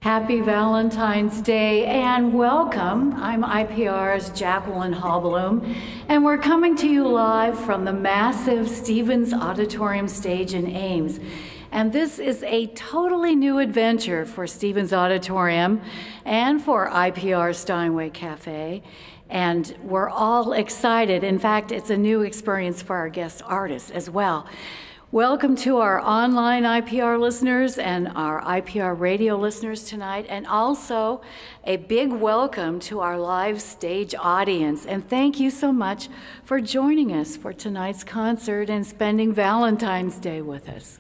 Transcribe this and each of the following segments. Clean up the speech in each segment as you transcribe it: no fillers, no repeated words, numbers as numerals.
Happy Valentine's Day and welcome. I'm IPR's Jacqueline Halbloom, and we're coming to you live from the massive Stevens Auditorium stage in Ames. And this is a totally new adventure for Stevens Auditorium and for IPR Steinway Café. And we're all excited. In fact, it's a new experience for our guest artists as well. Welcome to our online IPR listeners and our IPR radio listeners tonight, and also a big welcome to our live stage audience. And thank you so much for joining us for tonight's concert and spending Valentine's Day with us.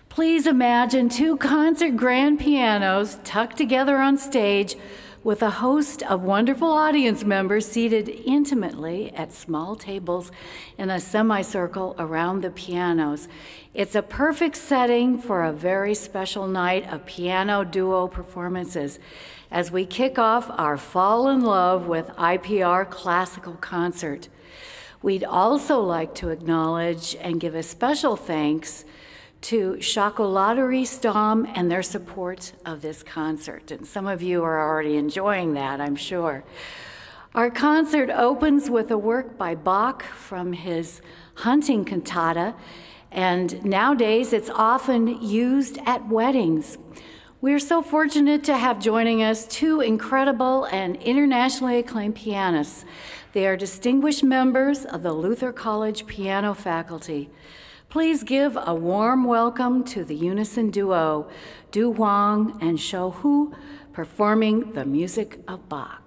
Please imagine two concert grand pianos tucked together on stage with a host of wonderful audience members seated intimately at small tables in a semicircle around the pianos. It's a perfect setting for a very special night of piano duo performances as we kick off our Fall in Love with IPR classical concert. We'd also like to acknowledge and give a special thanks to Chocolaterie Stom and their support of this concert. And some of you are already enjoying that, I'm sure. Our concert opens with a work by Bach from his hunting cantata, and nowadays it's often used at weddings. We're so fortunate to have joining us two incredible and internationally acclaimed pianists. They are distinguished members of the Luther College piano faculty. Please give a warm welcome to the Unison Duo, Huang and Xiao Hu, performing the music of Bach.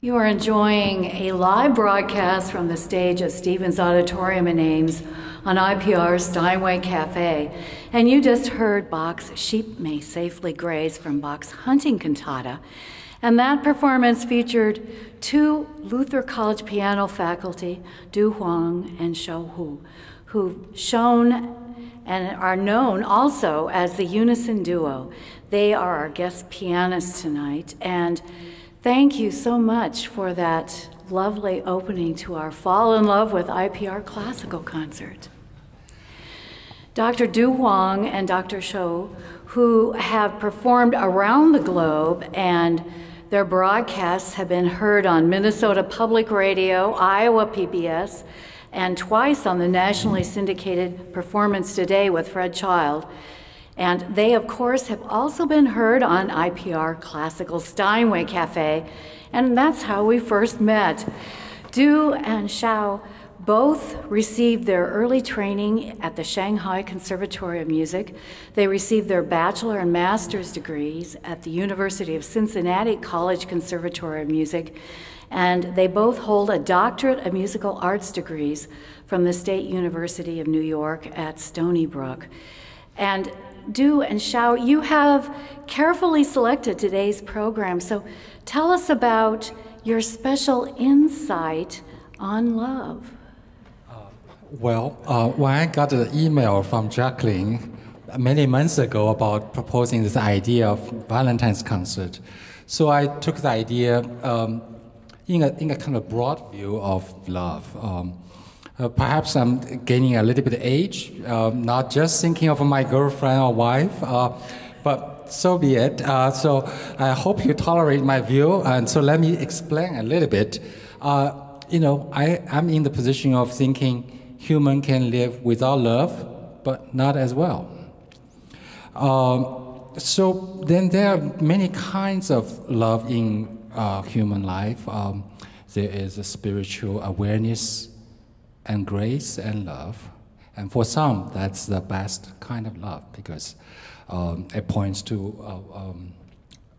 You are enjoying a live broadcast from the stage at Stevens Auditorium in Ames on IPR's Steinway Café. And you just heard Bach's Sheep May Safely Graze from Bach's Hunting Cantata. And that performance featured two Luther College piano faculty, Huang and Xiao Hu, who've shown and are known also as the Unison Duo. They are our guest pianists tonight, and thank you so much for that lovely opening to our Fall in Love with IPR classical concert. Dr. Du Huang and Dr. Xiao, who have performed around the globe, and their broadcasts have been heard on Minnesota Public Radio, Iowa PBS, and twice on the nationally syndicated Performance Today with Fred Child. And they, of course, have also been heard on IPR Classical Steinway Café, and that's how we first met. Du and Xiao both received their early training at the Shanghai Conservatory of Music. They received their bachelor and master's degrees at the University of Cincinnati College Conservatory of Music, and they both hold a doctorate of musical arts degrees from the State University of New York at Stony Brook. And Du and Xiao, you have carefully selected today's program, so tell us about your special insight on love. When I got an email from Jacqueline many months ago about proposing this idea of Valentine's concert, so I took the idea in a kind of broad view of love. Perhaps I'm gaining a little bit of age, not just thinking of my girlfriend or wife, but so be it. So I hope you tolerate my view, and so let me explain a little bit. I'm in the position of thinking human can live without love, but not as well. So then there are many kinds of love in human life. There is a spiritual awareness and grace and love. And for some, that's the best kind of love because it points to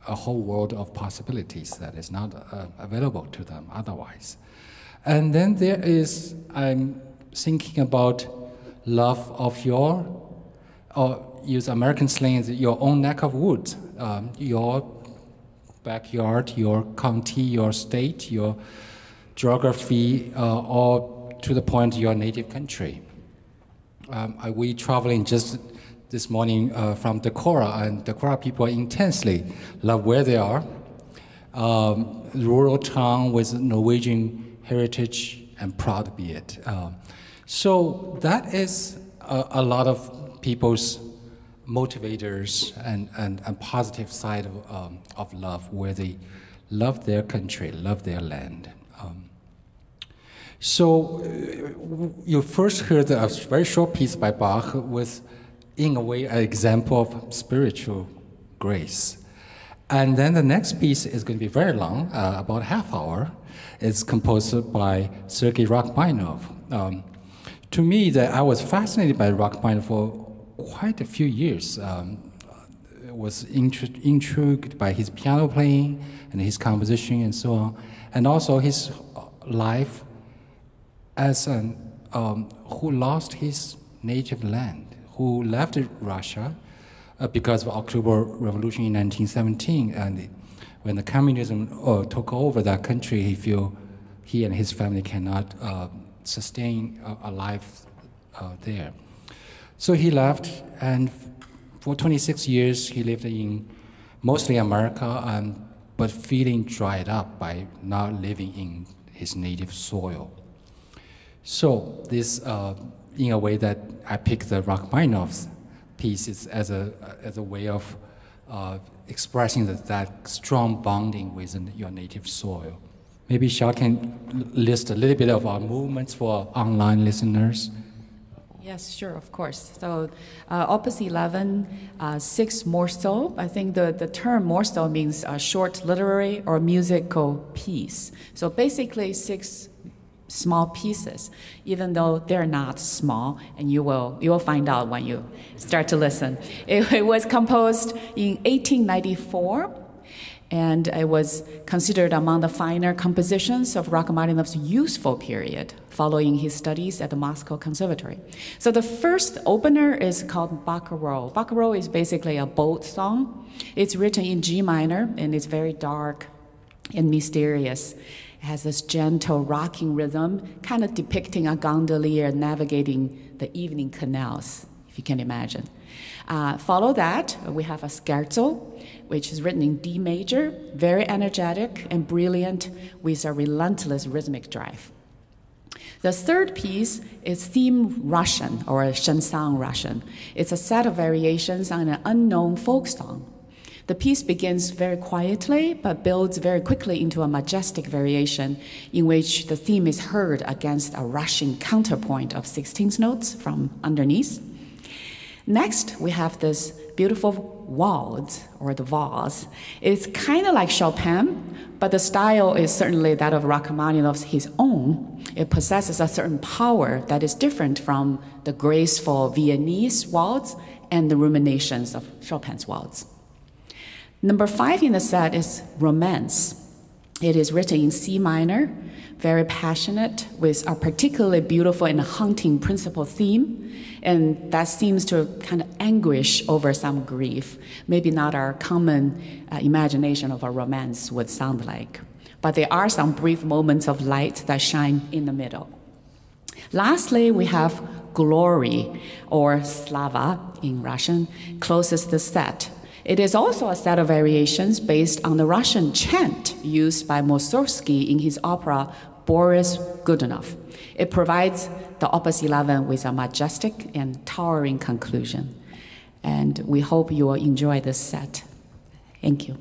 a whole world of possibilities that is not available to them otherwise. And then there is, I'm thinking about love of your, or use American slang, your own neck of woods, your backyard, your county, your state, your geography, or to the point your native country. We traveling just this morning from Decorah, and Decorah people intensely love where they are. Rural town with Norwegian heritage and proud to be it. So that is a lot of people's motivators and positive side of love, where they love their country, love their land. So you first heard a very short piece by Bach with, in a way, an example of spiritual grace. And then the next piece is going to be very long, about a half hour. It's composed by Sergei Rachmaninoff. To me, I was fascinated by Rachmaninoff for quite a few years. Was intrigued by his piano playing and his composition and so on, and also his life as an who lost his native land, who left Russia because of October Revolution in 1917, and when the communism took over that country, he feel he and his family cannot sustain a life there. So he left, and for 26 years he lived in mostly America, but feeling dried up by not living in his native soil. So this, in a way that I picked the Rachmaninoff's pieces as a way of expressing that strong bonding with your native soil. Maybe Xiao can list a little bit of our movements for online listeners. Yes, sure, of course. So Opus 11, 6 morceaux. I think the term morceau means a short literary or musical piece. So basically 6 small pieces, even though they're not small, and you will find out when you start to listen. It was composed in 1894, and it was considered among the finer compositions of Rachmaninoff's youthful period, following his studies at the Moscow Conservatory. So the first opener is called Barcarolle. Barcarolle is basically a boat song. It's written in G minor, and it's very dark and mysterious. It has this gentle rocking rhythm, kind of depicting a gondolier navigating the evening canals, if you can imagine. Follow that, we have a scherzo, which is written in D major, very energetic and brilliant with a relentless rhythmic drive. The third piece is theme Russian, or Shensang Russian. It's a set of variations on an unknown folk song. The piece begins very quietly, but builds very quickly into a majestic variation in which the theme is heard against a rushing counterpoint of 16th notes from underneath. Next, we have this beautiful waltz, or the valse. It's kind of like Chopin, but the style is certainly that of Rachmaninoff's his own. It possesses a certain power that is different from the graceful Viennese waltz and the ruminations of Chopin's waltz. Number 5 in the set is Romance. It is written in C minor, very passionate, with a particularly beautiful and haunting principal theme, and that seems to kind of anguish over some grief. Maybe not our common imagination of a romance would sound like, but there are some brief moments of light that shine in the middle. Lastly, we have Glory, or Slava in Russian, closes the set. It is also a set of variations based on the Russian chant used by Mussorgsky in his opera Boris Godunov. It provides the Opus 11 with a majestic and towering conclusion. And we hope you will enjoy this set. Thank you.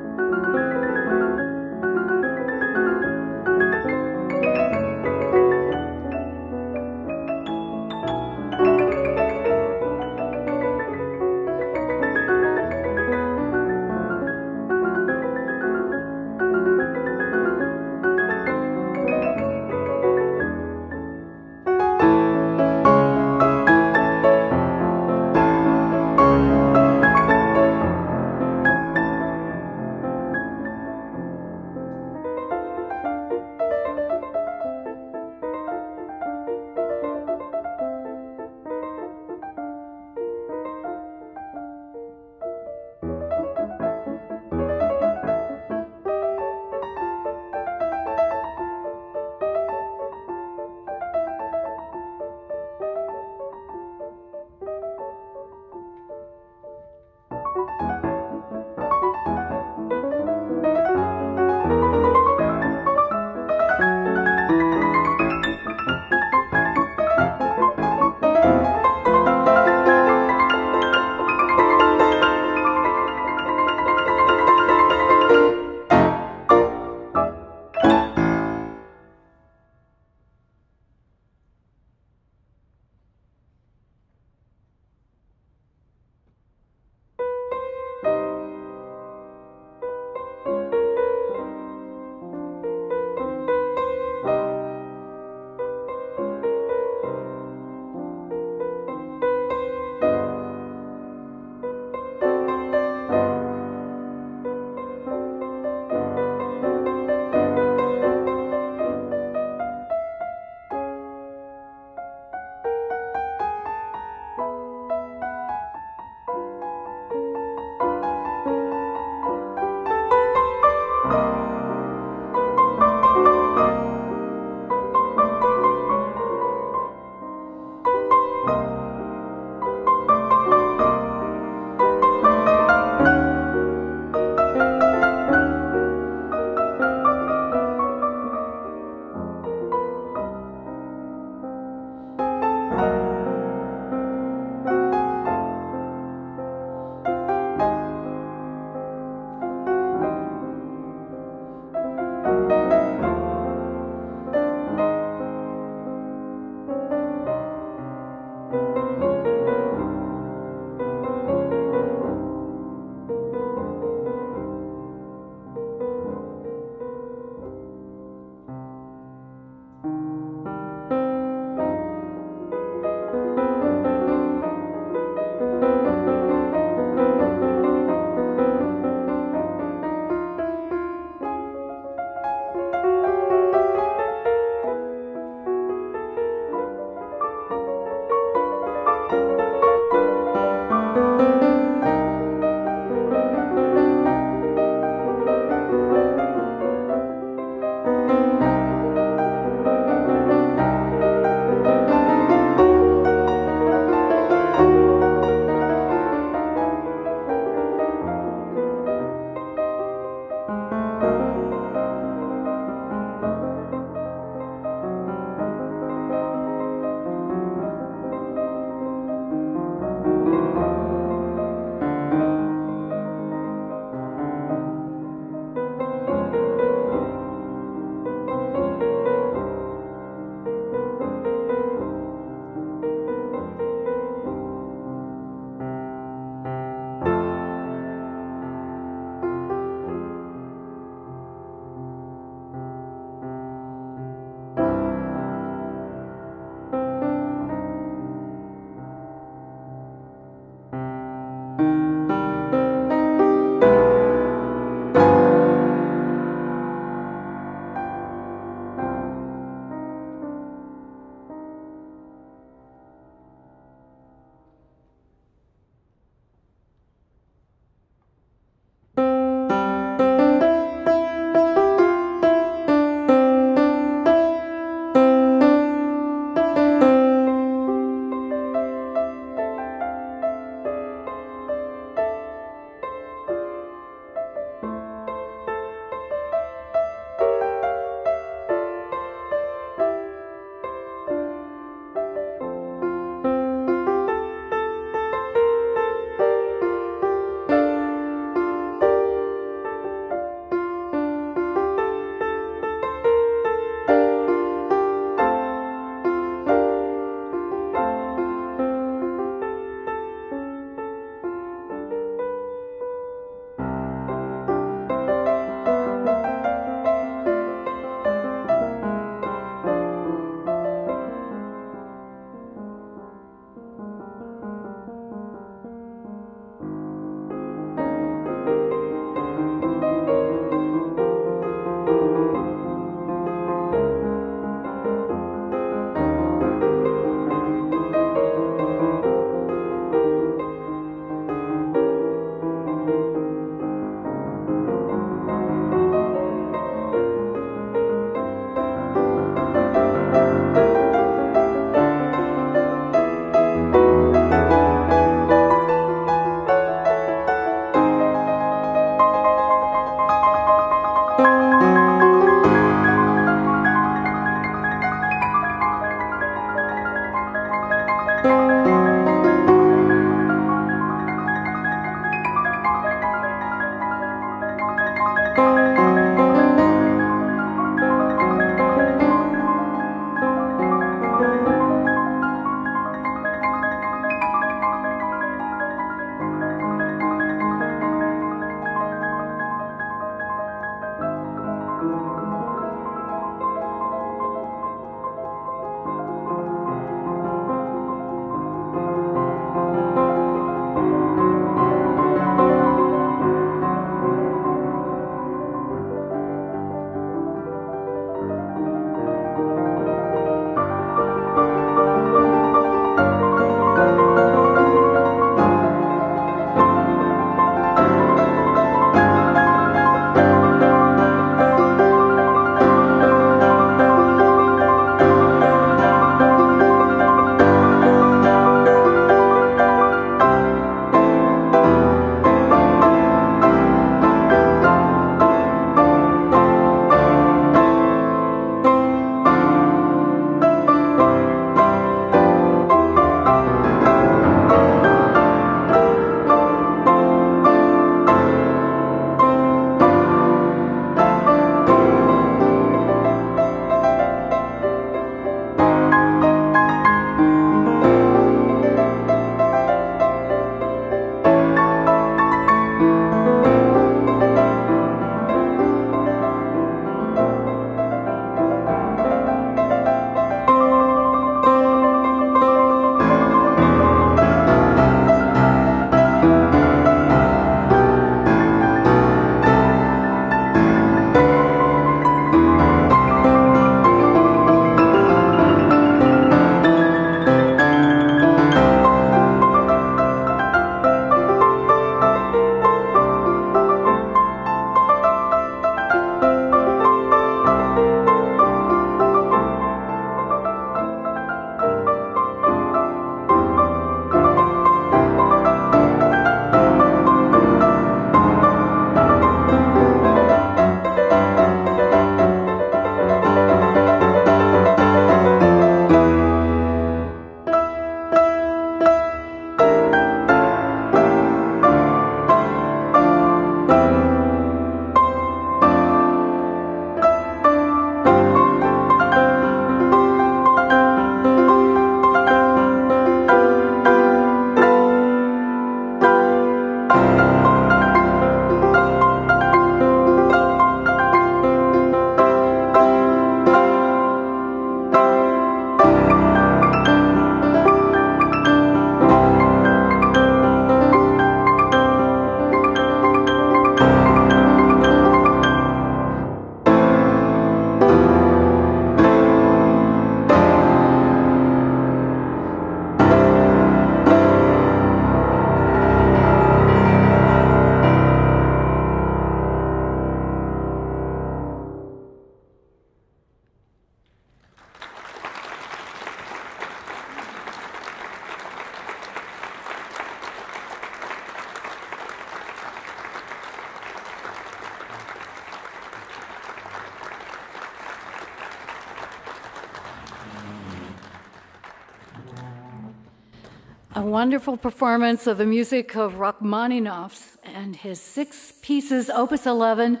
a wonderful performance of the music of Rachmaninoff and his 6 pieces, Opus 11,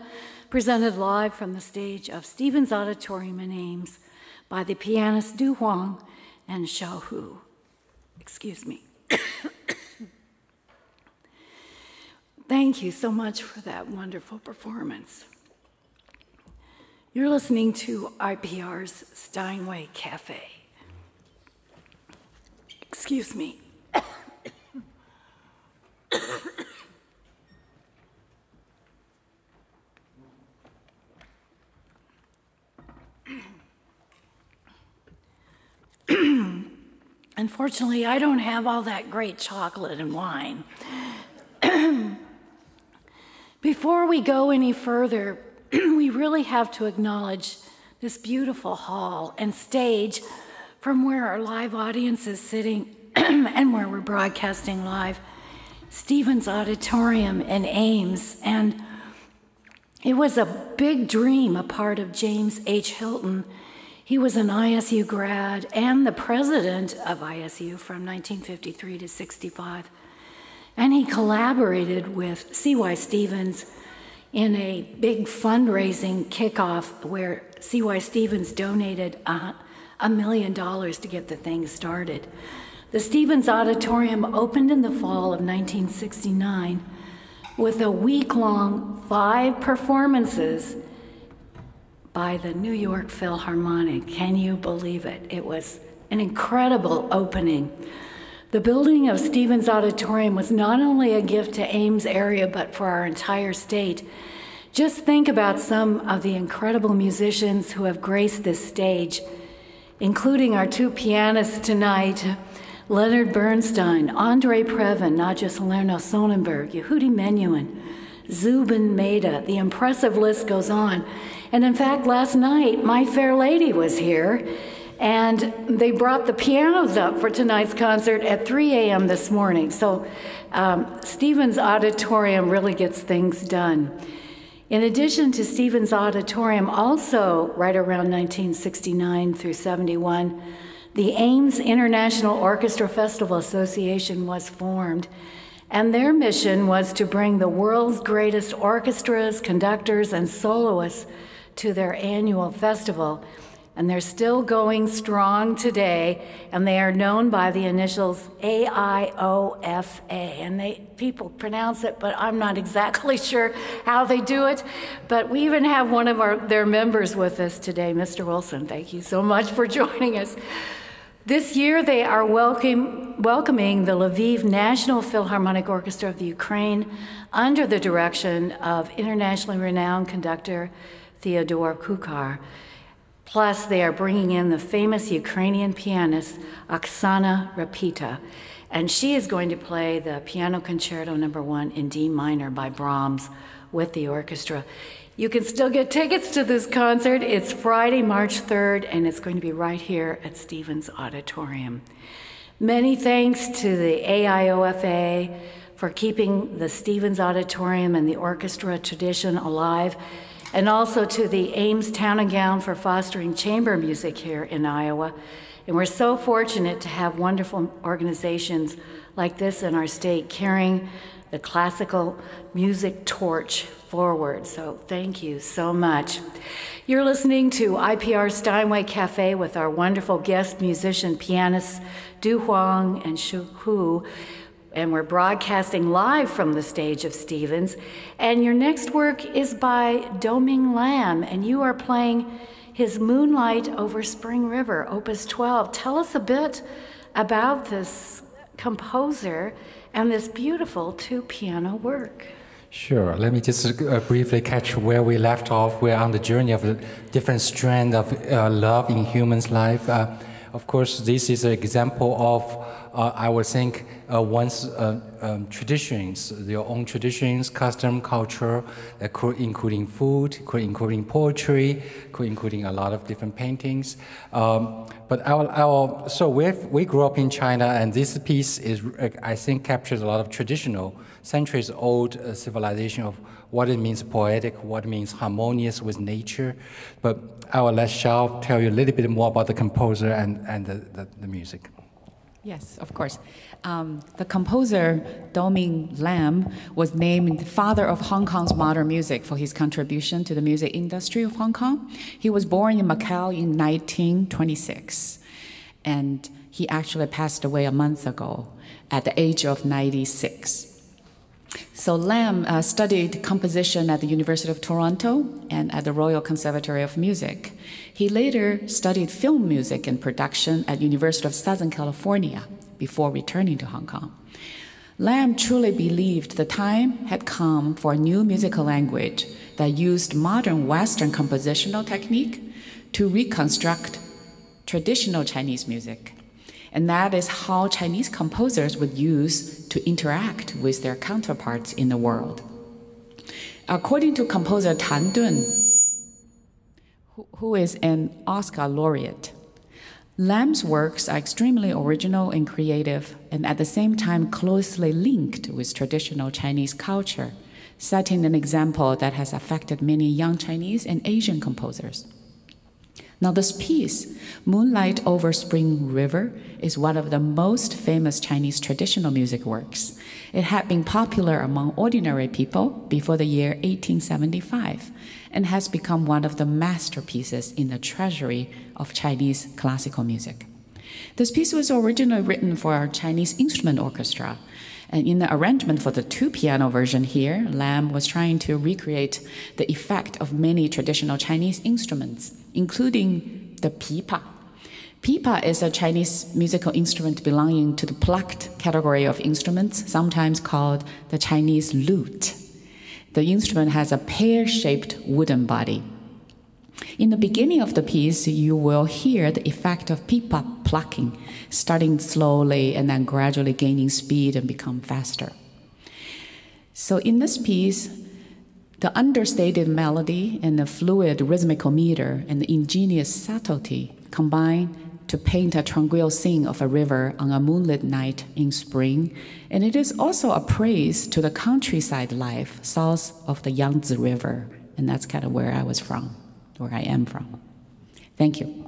presented live from the stage of Stevens Auditorium in Ames by the pianists Huang and Xiao Hu. Excuse me. Thank you so much for that wonderful performance. You're listening to IPR's Steinway Café. Excuse me. Unfortunately, I don't have all that great chocolate and wine. Before we go any further, we really have to acknowledge this beautiful hall and stage from where our live audience is sitting and where we're broadcasting live, Stevens Auditorium in Ames. And it was a big dream, a part of James H. Hilton. He was an ISU grad and the president of ISU from 1953 to 65. And he collaborated with C.Y. Stevens in a big fundraising kickoff where C.Y. Stevens donated $1 million to get the thing started. The Stevens Auditorium opened in the fall of 1969 with a week-long 5 performances by the New York Philharmonic. Can you believe it? It was an incredible opening. The building of Stevens Auditorium was not only a gift to Ames area, but for our entire state. Just think about some of the incredible musicians who have graced this stage, including our 2 pianists tonight, Leonard Bernstein, Andre Previn, Nadja Salerno-Sonnenberg, Yehudi Menuhin, Zubin Mehta. The impressive list goes on. And in fact, last night, My Fair Lady was here, and they brought the pianos up for tonight's concert at 3 a.m. this morning. So Stevens Auditorium really gets things done. In addition to Stevens Auditorium, also right around 1969 through 71, the Ames International Orchestra Festival Association was formed, and their mission was to bring the world's greatest orchestras, conductors, and soloists to their annual festival. And they're still going strong today, and they are known by the initials AIOFA. And people pronounce it, but I'm not exactly sure how they do it. But we even have one of their members with us today, Mr. Wilson. Thank you so much for joining us. This year, they are welcoming the Lviv National Philharmonic Orchestra of the Ukraine under the direction of internationally renowned conductor Theodore Kukar. Plus, they are bringing in the famous Ukrainian pianist Oksana Rapita, and she is going to play the Piano Concerto No. 1 in D minor by Brahms with the orchestra. You can still get tickets to this concert. It's Friday, March 3rd, and it's going to be right here at Stevens Auditorium. Many thanks to the AIOFA for keeping the Stevens Auditorium and the orchestra tradition alive, and also to the Ames Town and Gown for fostering chamber music here in Iowa. And we're so fortunate to have wonderful organizations like this in our state carrying the classical music torch forward. So thank you so much. You're listening to IPR Steinway Café with our wonderful guest musician pianists Huang and Xiao Hu. And we're broadcasting live from the stage of Stevens. And your next work is by Doming Lam, and you are playing his Moonlight Over Spring River, Opus 12. Tell us a bit about this composer and this beautiful 2-piano work. Sure. Let me just briefly catch where we left off. We're on the journey of a different strand of love in humans' life. Of course, this is an example of, I would think, one's traditions, their own traditions, custom, culture, including food, including poetry, including a lot of different paintings. But so we grew up in China, and this piece is, I think, captures a lot of traditional, centuries-old civilization of what it means poetic, what it means harmonious with nature. But I will let Xiao tell you a little bit more about the composer and the music. Yes, of course. The composer Doming Lam was named father of Hong Kong's modern music for his contribution to the music industry of Hong Kong. He was born in Macau in 1926, and he actually passed away a month ago at the age of 96. So Lam studied composition at the University of Toronto and at the Royal Conservatory of Music. He later studied film music and production at University of Southern California before returning to Hong Kong. Lam truly believed the time had come for a new musical language that used modern Western compositional technique to reconstruct traditional Chinese music. And that is how Chinese composers would use to interact with their counterparts in the world. According to composer Tan Dun, who is an Oscar laureate, Lam's works are extremely original and creative, and at the same time closely linked with traditional Chinese culture, setting an example that has affected many young Chinese and Asian composers. Now, this piece, Moonlight Over Spring River, is one of the most famous Chinese traditional music works. It had been popular among ordinary people before the year 1875 and has become one of the masterpieces in the treasury of Chinese classical music. This piece was originally written for a Chinese instrument orchestra, and in the arrangement for the two-piano version here, Lam was trying to recreate the effect of many traditional Chinese instruments, including the pipa. Pipa is a Chinese musical instrument belonging to the plucked category of instruments, sometimes called the Chinese lute. The instrument has a pear-shaped wooden body. In the beginning of the piece, you will hear the effect of pipa plucking, starting slowly and then gradually gaining speed and become faster. So in this piece, the understated melody and the fluid rhythmical meter and the ingenious subtlety combine to paint a tranquil scene of a river on a moonlit night in spring, and it is also a praise to the countryside life south of the Yangtze River, and that's kind of where I am from. Thank you.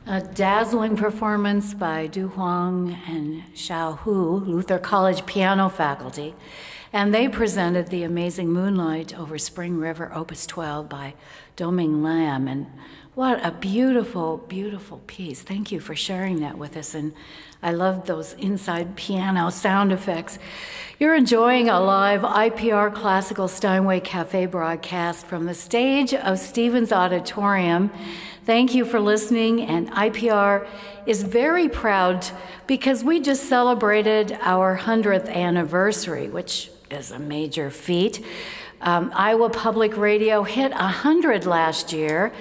A dazzling performance by Huang and Xiao Hu, Luther College piano faculty, and they presented the amazing Moonlight over Spring River, Opus 12 by Doming Lam, and what a beautiful, beautiful piece. Thank you for sharing that with us, and I loved those inside piano sound effects. You're enjoying a live IPR Classical Steinway Café broadcast from the stage of Stevens Auditorium. Thank you for listening, and IPR is very proud because we just celebrated our 100th anniversary, which is a major feat. Iowa Public Radio hit 100 last year.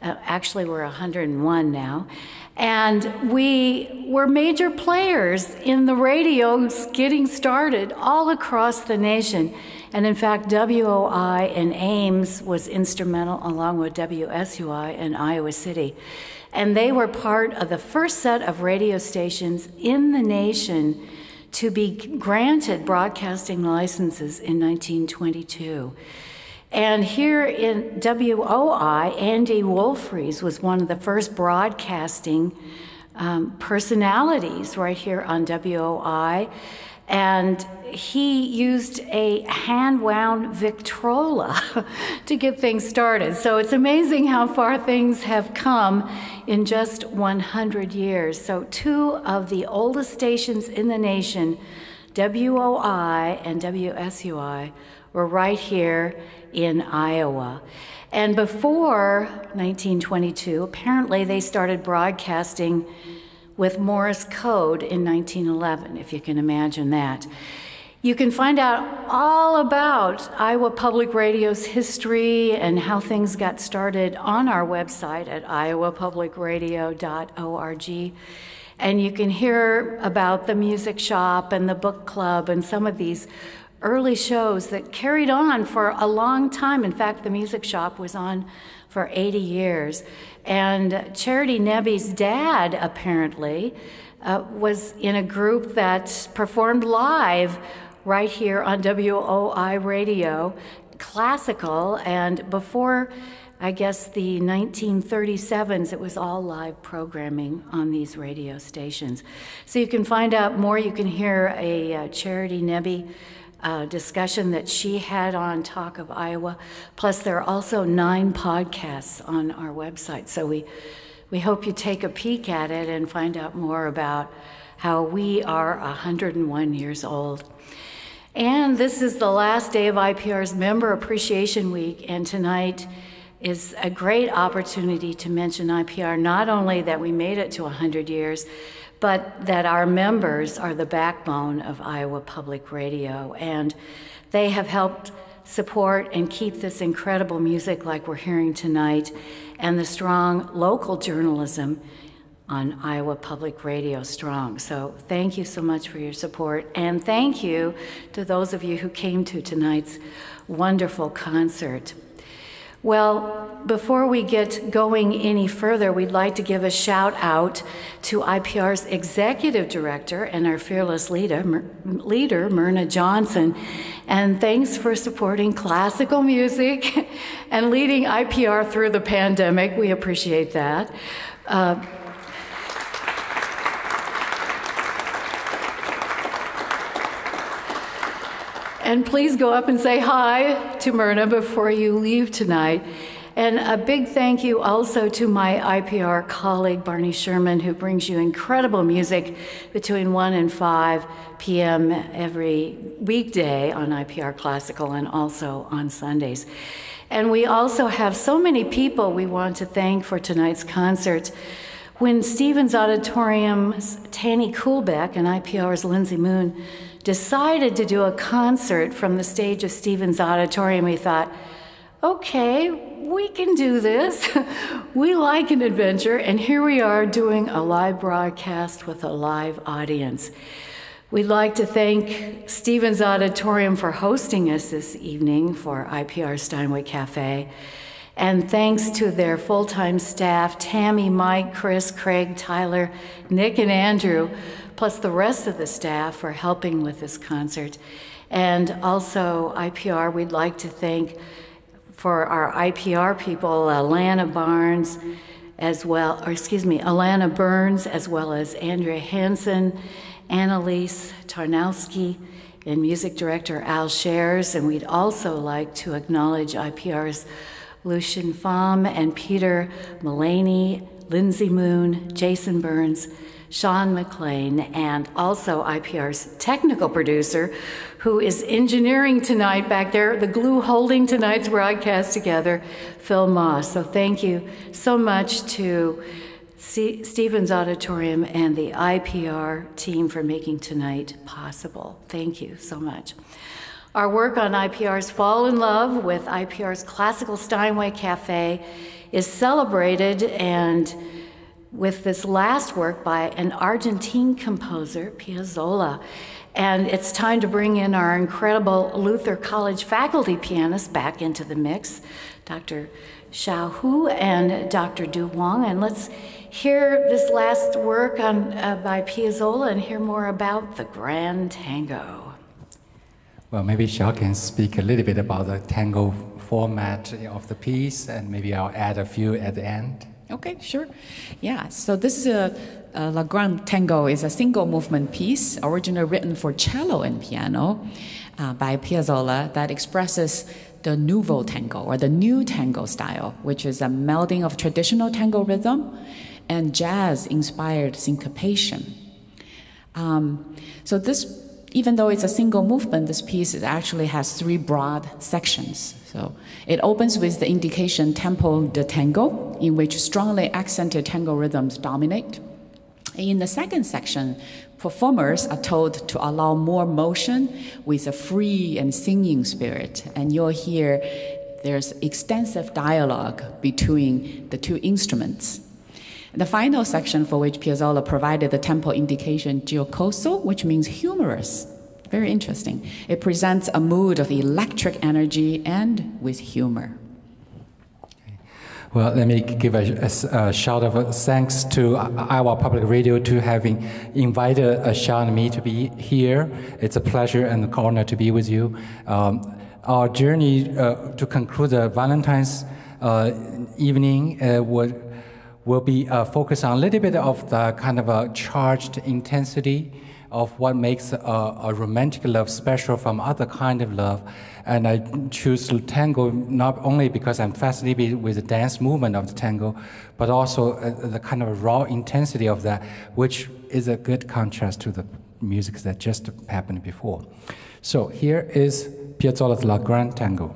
Actually, we're 101 now. And we were major players in the radios getting started all across the nation. And in fact, WOI in Ames was instrumental along with WSUI in Iowa City. And they were part of the first set of radio stations in the nation to be granted broadcasting licenses in 1922. And here in WOI, Andy Wolfries was one of the first broadcasting personalities right here on WOI. And he used a hand-wound Victrola to get things started. So it's amazing how far things have come in just 100 years. So two of the oldest stations in the nation, WOI and WSUI, were right here in Iowa. And before 1922, apparently they started broadcasting with Morse code in 1911, if you can imagine that. You can find out all about Iowa Public Radio's history and how things got started on our website at iowapublicradio.org. And you can hear about the music shop and the book club and some of these early shows that carried on for a long time. In fact, the music shop was on for 80 years. And Charity Nebby's dad, apparently, was in a group that performed live right here on WOI radio, classical, and before, I guess, the 1937s, it was all live programming on these radio stations. So you can find out more. You can hear a Charity Nebby discussion that she had on Talk of Iowa. Plus, there are also 9 podcasts on our website. So we hope you take a peek at it and find out more about how we are 101 years old. And this is the last day of IPR's Member Appreciation Week, and tonight is a great opportunity to mention IPR, not only that we made it to 100 years, but that our members are the backbone of Iowa Public Radio, and they have helped support and keep this incredible music like we're hearing tonight, and the strong local journalism on Iowa Public Radio strong. So thank you so much for your support, and thank you to those of you who came to tonight's wonderful concert. Well, before we get going any further, we'd like to give a shout out to IPR's executive director and our fearless leader, Myrna Johnson. And thanks for supporting classical music and leading IPR through the pandemic. We appreciate that. And please go up and say hi to Myrna before you leave tonight. And a big thank you also to my IPR colleague, Barney Sherman, who brings you incredible music between 1 and 5 p.m. every weekday on IPR Classical and also on Sundays. And we also have so many people we want to thank for tonight's concert. When Stevens Auditorium's Tanny Kuhlbeck and IPR's Lindsay Moon decided to do a concert from the stage of Stevens Auditorium, we thought, okay, we can do this. We like an adventure, and here we are doing a live broadcast with a live audience. We'd like to thank Stevens Auditorium for hosting us this evening for IPR Steinway Café. And thanks to their full-time staff, Tammy, Mike, Chris, Craig, Tyler, Nick, and Andrew, plus the rest of the staff for helping with this concert. And also IPR, we'd like to thank for our IPR people, Alana Burns, as well as Andrea Hansen, Annalise Tarnowski, and music director Al Shares. And we'd also like to acknowledge IPR's Lucian Pham and Peter Mullaney, Lindsay Moon, Jason Burns, Sean McLean, and also IPR's technical producer, who is engineering tonight back there, the glue holding tonight's broadcast together, Phil Moss. So thank you so much to Stevens Auditorium and the IPR team for making tonight possible. Thank you so much. Our work on IPR's Fall in Love with IPR's Classical Steinway Café is celebrated and with this last work by an Argentine composer, Piazzolla. And it's time to bring in our incredible Luther College faculty pianists back into the mix, Dr. Xiao Hu and Dr. Du Huang. And let's hear this last work by Piazzolla and hear more about the Grand Tango. Well, maybe Xiao can speak a little bit about the tango format of the piece, and maybe I'll add a few at the end. Okay, sure. Yeah, so this is La Grand Tango is a single movement piece originally written for cello and piano by Piazzolla that expresses the Nouveau Tango, or the new tango style, which is a melding of traditional tango rhythm and jazz-inspired syncopation. So this, even though it's a single movement, this piece actually has 3 broad sections. So it opens with the indication tempo de tango, in which strongly accented tango rhythms dominate. In the second section, performers are told to allow more motion with a free and singing spirit. And you'll hear there's extensive dialogue between the 2 instruments. The final section, for which Piazzolla provided the tempo indication giocoso, which means humorous. Very interesting. It presents a mood of electric energy and with humor. Well, let me give a shout of thanks to Iowa Public Radio to having invited Xiao and me to be here. It's a pleasure and an honor to be with you. Our journey to conclude the Valentine's evening will be focused on a little bit of the kind of a charged intensity of what makes a romantic love special from other kind of love. And I choose tango not only because I'm fascinated with the dance movement of the tango, but also the kind of raw intensity of that, which is a good contrast to the music that just happened before. So here is Piazzolla's La Grand Tango.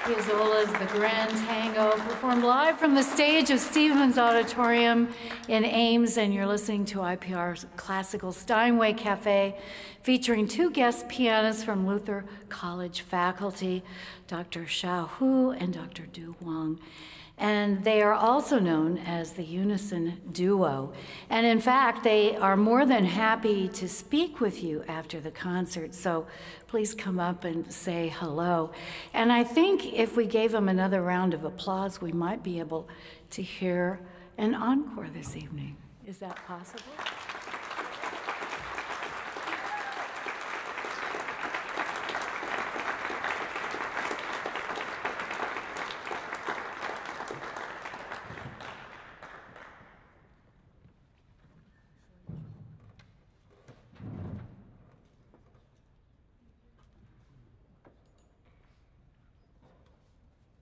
Piazzolla's The Grand Tango, performed live from the stage of Stevens Auditorium in Ames, and you're listening to IPR's classical Steinway Café, featuring two guest pianists from Luther College faculty, Dr. Xiao Hu and Dr. Du Huang. And they are also known as the Unison Duo. And in fact, they are more than happy to speak with you after the concert, so please come up and say hello. And I think if we gave them another round of applause, we might be able to hear an encore this evening. Is that possible?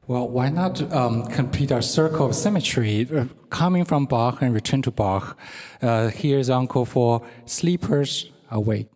Well, why not complete our circle of symmetry, coming from Bach and return to Bach. Here's encore for Sleepers Awake.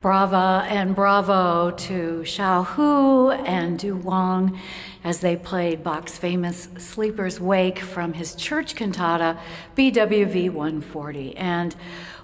Brava and bravo to Xiao Hu and Du Wang as they played Bach's famous Sleeper's Wake from his church cantata, BWV 140. And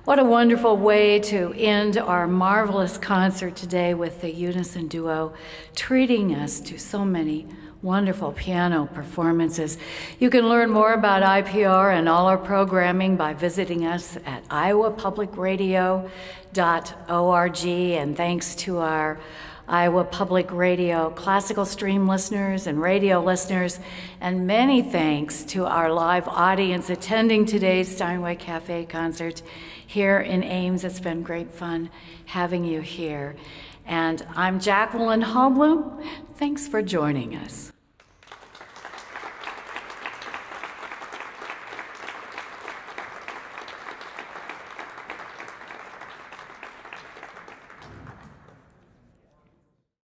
what a wonderful way to end our marvelous concert today with the Unison Duo, treating us to so many wonderful piano performances. You can learn more about IPR and all our programming by visiting us at iowapublicradio.org. And thanks to our Iowa Public Radio classical stream listeners and radio listeners, and many thanks to our live audience attending today's Steinway Café concert here in Ames. It's been great fun having you here. And I'm Jacqueline Halbloom. Thanks for joining us.